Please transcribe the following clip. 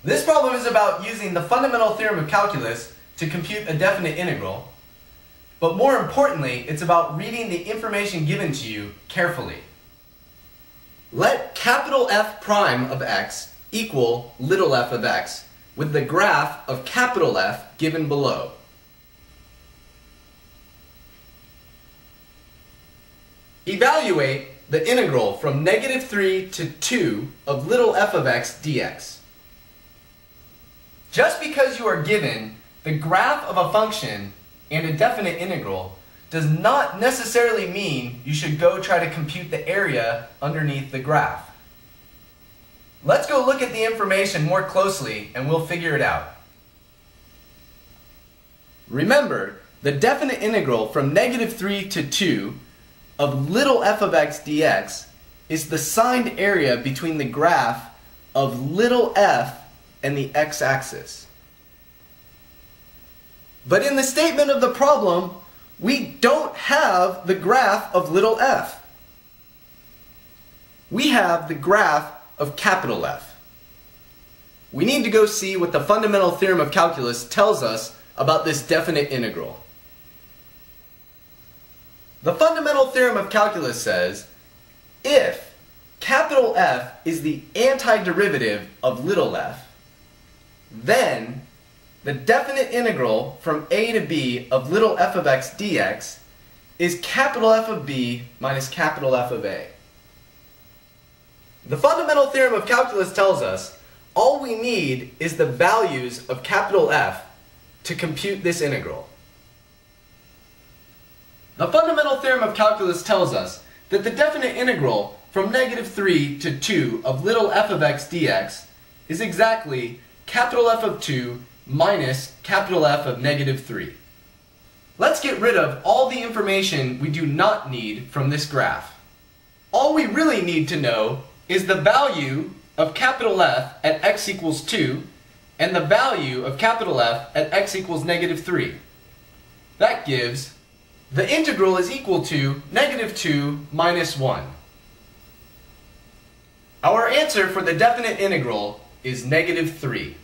This problem is about using the fundamental theorem of calculus to compute a definite integral, but more importantly, it's about reading the information given to you carefully. Let capital F prime of x equal little f of x with the graph of capital F given below. Evaluate the integral from -3 to 2 of little f of x dx. Just because you are given the graph of a function and a definite integral does not necessarily mean you should go try to compute the area underneath the graph. Let's go look at the information more closely and we'll figure it out. Remember, the definite integral from -3 to 2 of little f of x dx is the signed area between the graph of little f and the x-axis. But in the statement of the problem, we don't have the graph of little f. We have the graph of capital F. We need to go see what the fundamental theorem of calculus tells us about this definite integral. The fundamental theorem of calculus says, if capital F is the antiderivative of little f, then the definite integral from a to b of little f of x dx is capital F of b minus capital F of a. The fundamental theorem of calculus tells us all we need is the values of capital F to compute this integral. The fundamental theorem of calculus tells us that the definite integral from -3 to 2 of little f of x dx is exactly capital F of 2 minus capital F of -3. Let's get rid of all the information we do not need from this graph. All we really need to know is the value of capital F at x equals 2 and the value of capital F at x equals -3. That gives the integral is equal to -2 minus 1. Our answer for the definite integral is -3.